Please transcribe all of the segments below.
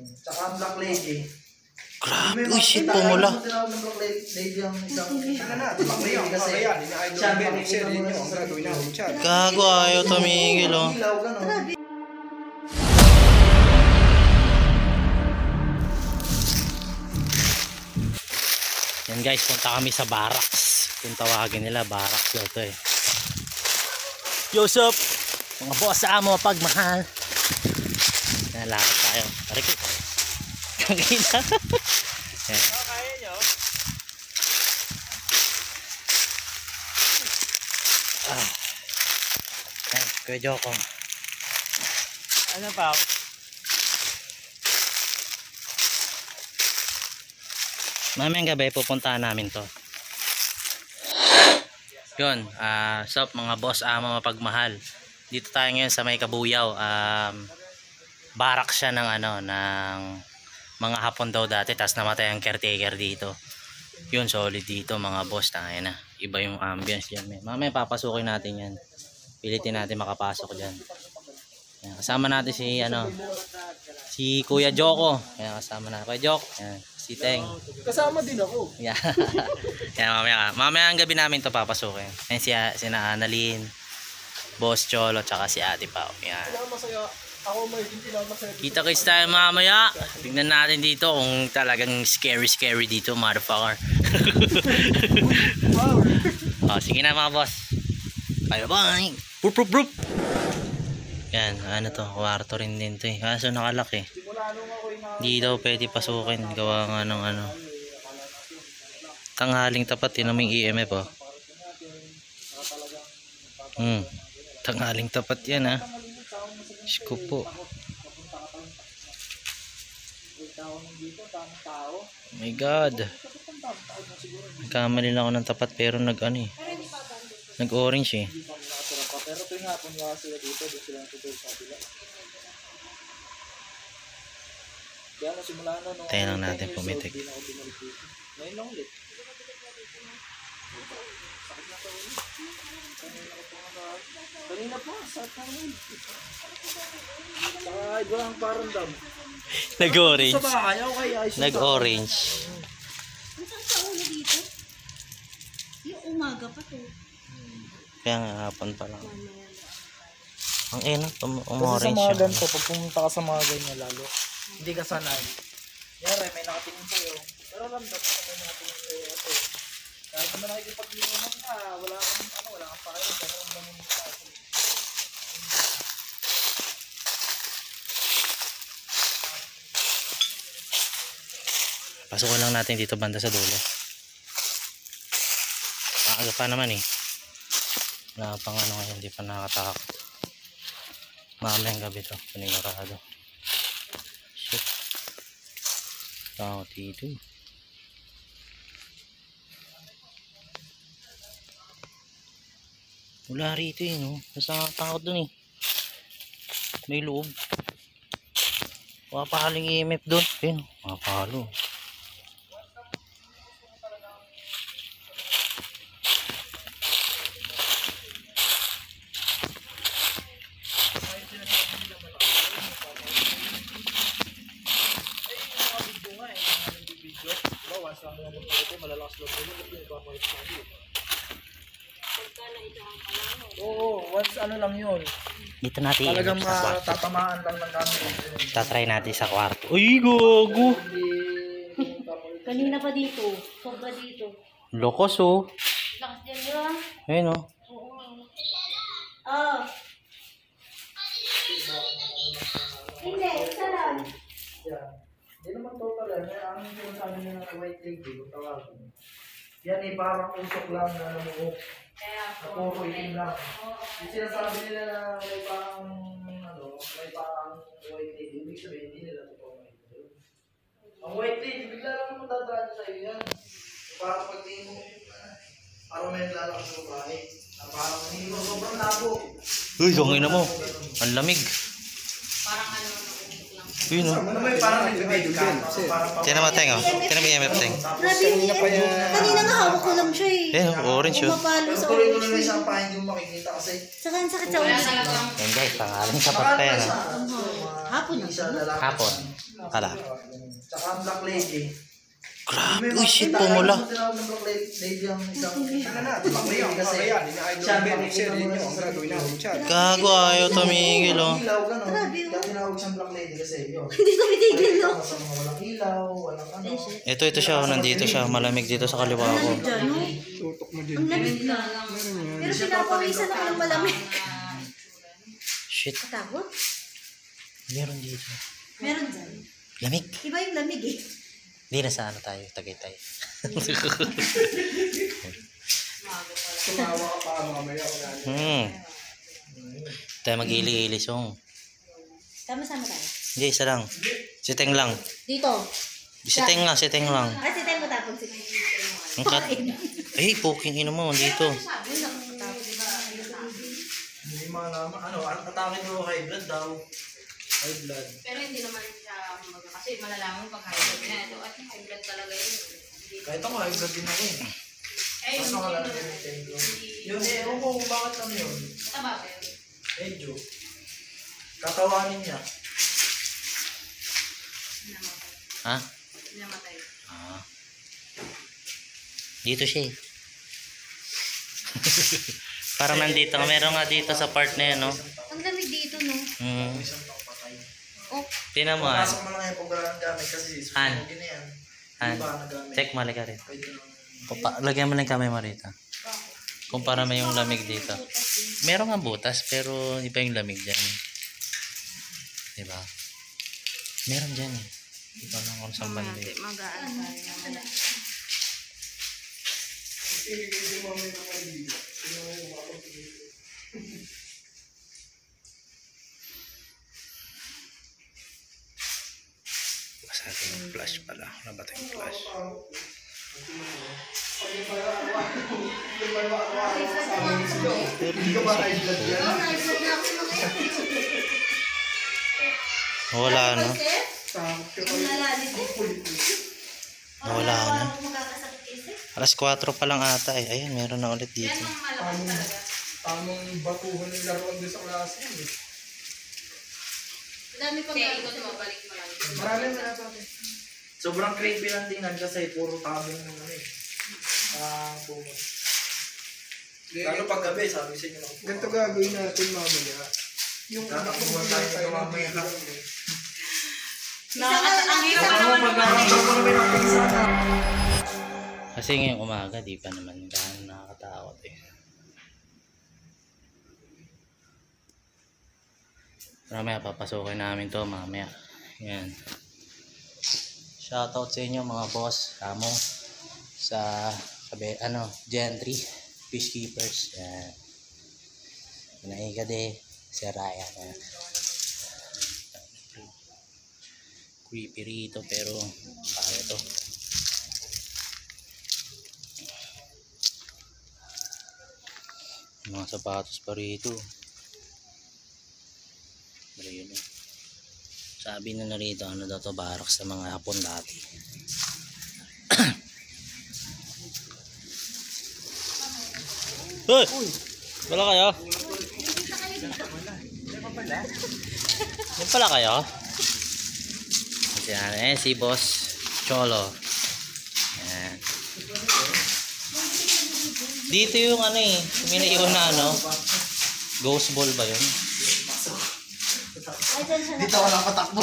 Tsaka ang Black Lady. Grabe, uy shit, pumula. Tinawag ng Black Lady ang isang... Black Lady kasi... Gago, ayaw tumigil oh. Yan guys, punta kami sa barracks. Kung tawagin nila, barracks daw to eh. Yosep! Mga boss amo pagmahal. Nalakad tayo. Tarik ko. Kagina. Yan. Kaya nyo? Ay, Kuya Joko. Ano pa? Mamayang gabi pupuntahan namin to. Yun, sup mga boss amo mapagmahal. Dito tayo ngayon sa may Kabuyaw. Barak siya ng ano, ng mga Hapon daw dati, tapos namatay ang caretaker dito. Yun, solid dito mga boss. Tangina na. Iba yung ambience diyan. Mamaya papasukin natin yan. Pilitin natin makapasok diyan. Yan, kasama natin si ano, si Kuya Joko. Yan, kasama na Kuya Jok. Yan. Si Teng. Kasama din ako. Yeah. Yan, mamaya ang gabi namin to papasukin. Yan si na Annalyn, Boss Cholo, tsaka si Ate Pao. Yan. Masaya. Ako may pinakamasaya. Kita kits tayo mamaya. Tignan natin dito kung talagang scary dito, motherfucker. Oh, sige na mga boss. Bye bye. Brup. Yan, ano to, kwarto rin din to eh. Kaso nakalak eh. Di daw pwede pasukin. Gawa nga ng ano. Tanghaling tapat, yun namang EMF oh. Tanghaling tapat yan ha. Isko po. Oh my God. Nagkamali lang ako ng tapat pero nag-ano eh. Nag-orange eh. Pero tuwing hapon nga sila dito, doon sila natutulog sa kabila. Kaya nasimula na nung... Tayo lang natin pumitik. Ngayon lang ulit. Sakit na to ulit. Kanina pa, sakit na ulit. Saka iba ang parandam. Nag-orange. Sa bahay, okay. Nag-orange. Nasaan sa ulo dito? Yung umaga pa to. Kaya nga hapon pa lang. Ang ina, Kasi sa umorange mga siya. ganito, pag pumunta ka sa mga ganyan lalo, hindi ka sanay. Yari, may nakatingin sa'yo. Pero ramdam ka may nakatingin sa'yo. Kasi kahit naman nakikipag-inuman ka, wala kang pakailan. Pero ramdam mo ka. Pasukin lang natin dito banda sa dulo. Maaga pa naman eh. Wala pang ano ngayon, hindi pa nakatakot. Mamayang gabi to, panigurado. Shit. Takot dito. Wala rito eh, no? Basta nakatakot dun eh. May loob. Mapahaling EMF dun. Ayun, mapahalo. Oo, once ano lang yun. Dito natin Talagang sa kwarto. matatamaan lang ng gamit. Tatry natin sa kwarto. Uy, gogo! Kanina pa dito. Sobra dito. Lokos oh. Lakas dyan yun. Ayun oh. Oo. Oh. Hindi, isa lang. Yan. Hindi naman total yan. Ang yung sabi nyo ng white lady, kung tawagin. Yan eh, parang usok lang na namuhok. Kaya Na puro itim lang. Yung sinasabi nila na may parang, may parang white lady. Ibig sabihin, hindi nila ito pang white lady. Ang white lady, bigla lang matadaan sa iyo yan. Parang pagtingin mo, parang may naglalakad sa bahay. Parang hindi mo sobrang labo. Uy, gawin na mo. Ang lamig. parang ano, naubos lang. Yun oh. Ano ba yung parang nag-bed ka? Tiyan mo teng oh. Tiyan mo yung teng. Grabe yun. Kanina nga hawak ko lang siya eh. Ayun oh, orange yun. Pumapalo sa Tuloy-tuloy na orange. isang pahin yung makikita kasi Saka sakit sa ulo. Yan guys, tangaling sapat pa yan ah. Hapon na. Hapon. Hala. Tsaka ang Black Lady. Grabe. Uy, shit, pumula. Tinawag ng Black Lady ang isang... Black Lady kasi siya, beneficiary din yung gagawin namin siya. Gago, ayaw tumigil, oh. Ilaw, gano'n. Grabe, oh. Kaya tinawag siyang Black Lady kasi yun. Hindi tumitigil, no? Sa mga walang ilaw, walang ano. Ito siya, oh, nandito siya. Malamig dito sa kaliwa ko. Diyan, no? Tutok mo din. Ang lamig na. Pero pinapawisan ako ng malamig. Shit, Katakot? meron dito. Meron dyan. Lamig. Iba yung lamig eh. Hindi na sa ano tayo, Tagaytay. Tumawa ka pa mamaya wala na. Tayo mag-ili-ili song. Sama-sama tayo. Hindi, isa lang. Siteng lang. Dito. Siteng lang, siteng lang. Kasi tayo mo tapos si Ang kat... Ay, poking ino mo, dito. Hindi malaman. Ano, atake mo high blood daw. High blood. Pero hindi naman siya kasi malalaman pag high blood na ito at high blood talaga yun. Kahit ako high blood din ako eh. Eh, Mas yung nakalala din yung tengo. Yun eh, ewan ko kung bakit ano yun. taba ba yun? Medyo. Katawanin niya. Namatay. Ha? Namatay. Ah. Dito siya eh. Parang nandito. Meron nga dito sa part na yan, no? Ang lamig dito, no? Isang taong patay. Oh, Tingnan mo, Han. Pasok mo lang yung pagkalang gamit kasi Han. susunod na yan. Han. Iba nagamit. Check mo, halika rin. Pwede lang. Lagyan mo lang kamay mo rito. Kumpara mo yung lamig dito. Meron nga butas, pero iba yung lamig dyan. Diba? Meron dyan eh. Iba lang kung saan banda eh. Magaan tayo. Basta yung flash pala. Wala ba tayong flash? Hindi ka ba high blood yan? Wala na. Takot ka pa. nalalit eh. Wala na. Ako makakasakit kasi. Alas 4 pa lang ata eh. Ayan, meron na ulit dito. Yan ang malakas talaga. Tamang batuhan ng laruan doon sa klase. Dami pang Kaya ikot mo, balik mo lang. Marami na natin. Sobrang creepy lang tingnan kasi puro tabong ng ano eh. Bunga. Lalo pag gabi, sabi sa inyo nakuha. Ganito gagawin natin mamaya. Yung Tatakbuhan tayo ng mamaya. Ang hirap Ano, naman magkakaroon mo namin ang pizza na. Kasi ngayong umaga, di pa naman gaano nakakatakot eh. Mamaya papasukin namin to mamaya. Yan. Shoutout sa inyo mga boss. Amo sa Gentry Fishkeepers. Yan. Pinaiga de si Ryan. Yan. Creepy rito pero kaya to. Mga sapatos pa rito. Pero yun eh. Sabi na rito ano daw to, barracks sa mga Hapon dati. Hoy! Wala kayo? Yan pala kayo? Yan si Boss Cholo. Yan. Dito yung ano eh, may naiwan na ano, ghost ball ba yun? Ay, dyan siya Dito ako lang patakbo.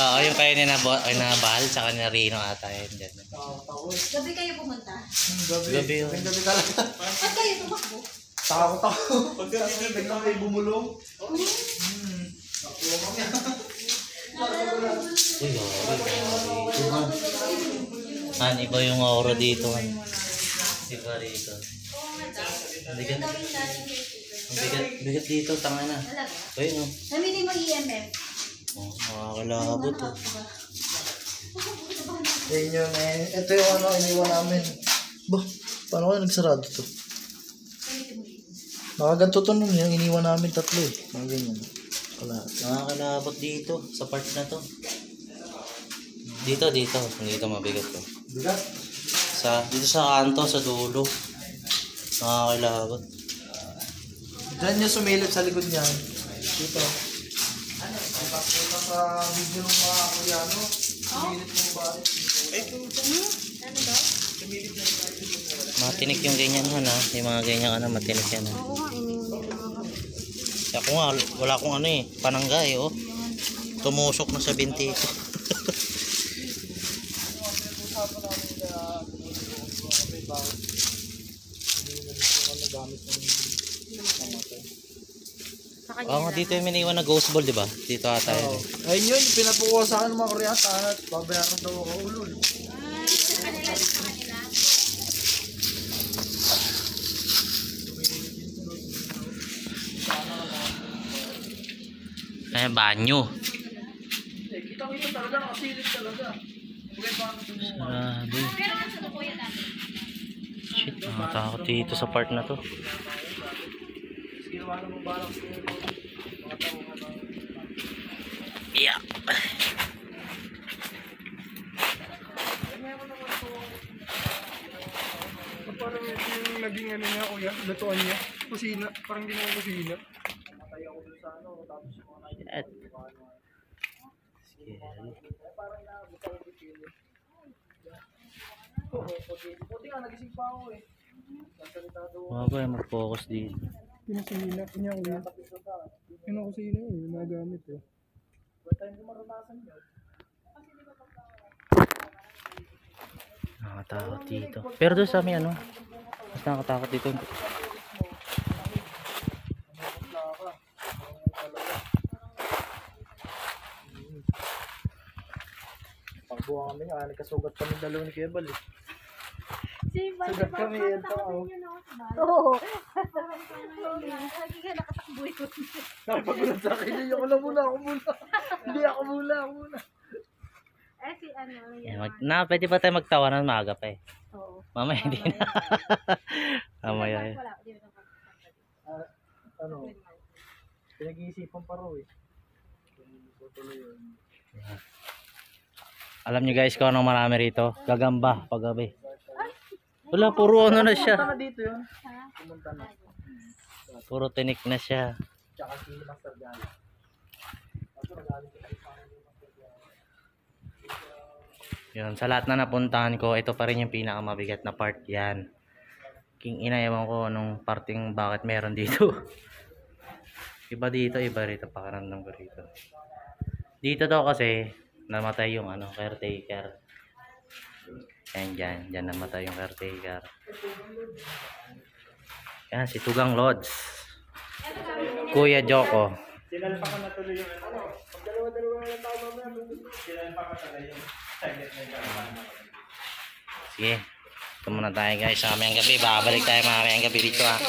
Oo, yung kayo ni na Bahal, tsaka ni Rino ata yun dyan. Gabi kayo pumunta. Gabi yun. Gabi talaga. Ba't kayo tumakbo? Takot ako. Kasi biglang may bumulong. Uy, Han, iba yung aura dito. Han. Iba rito. Ang bigat. Ang bigat dito, tanga na. Wala ba? Ayun o. Namitin mo EMF. Oh, makakalabot o. Yan yun eh. Ito yung ano, iniwan namin. Bah, paano kaya nagsarado to? Nakaganto to nun, yung iniwan namin tatlo eh. Mga ganyan. Wala. Makakalabot dito, sa part na to. Dito. Dito mabigat to. Bigat. Dito sa kanto, sa dulo. Makakalabot. Diyan yung sumilip sa likod niya. Dito. sa video ng mga Koreano. Sumilit ng bakit. Ano daw? Matinik yung ganyan han ha. Yung mga ganyan ano, matinik yan ha. Oo nga, inumin naman. Ako nga, wala akong ano eh, panangga eh oh. Tumusok na sa binti. Sa kanya Oo nga, dito yung miniwan na ghost ball, di ba? Dito ata yun eh. Ayun yun, pinapukuha sa akin ng mga Koreano at babayaran daw ako ulol. Sa kanila, sa kanila. Ayan, banyo. Eh, kita-kita talaga, nakasilip talaga. Bagay pa ako tumuha. Grabe. Pero nasa lukuyan natin. Shit, nakatakot dito sa part na to. Ginawa naman balak sa mga tao ka na. Yeah. Parang yung naging ano niya, kuya, lutuan niya. Kusina, parang ginawang kusina. Matay ako dun sa ano, tapos yung mga Shit. parang naabot ako dito yun. Buti nga, nagising pa ako eh. Nagsalita doon. Mga ba, mag-focus dito. Pinasahina ko niya, kuya. Pinakusina yun, nagamit eh. Ba't tayo hindi maranasan yun? Nakatakot dito. Pero doon sa amin ano, mas nakatakot dito. Pagbuha kami nga, nagkasugat kami dalawa ni Kebal eh. Sugat kami, ito ako. Oo. Lagi ka nakatakbo yun. Nakapagulat sa akin, hindi ako lang muna, ako muna. Hindi ako muna. Eh si ano, Pwede ba tayo magtawanan maaga pa eh. Oo. Mamaya hindi na. Mamaya eh. Wala, di ba Ano, pinag-iisipan pa raw eh. Tuloy yun. Alam niyo guys kung anong marami rito? Gagamba paggabi. Wala, puro ano na siya. Pumunta na dito yun. Pumunta na. Puro tinik na siya. Tsaka si Master Gala. Tapos nagalit ko sa Master Gala. Yun, sa lahat na napuntahan ko, ito pa rin yung pinakamabigat na part yan. King ina, ewan ko anong parting bakit meron dito. Iba dito, iba rito, pakiramdam ko rito. Dito daw kasi, namatay yung ano, caretaker. Ayan dyan namatay yung caretaker. Yan, si Tugang Lods. Kuya Joko. Sinalpa ko na tuloy yung ano. Pag dalawa-dalawa na lang tao mamaya, sinalpa ko talaga yung target na yung Sige, ito muna tayo guys sa mamayang gabi. Babalik tayo mamayang gabi dito ha.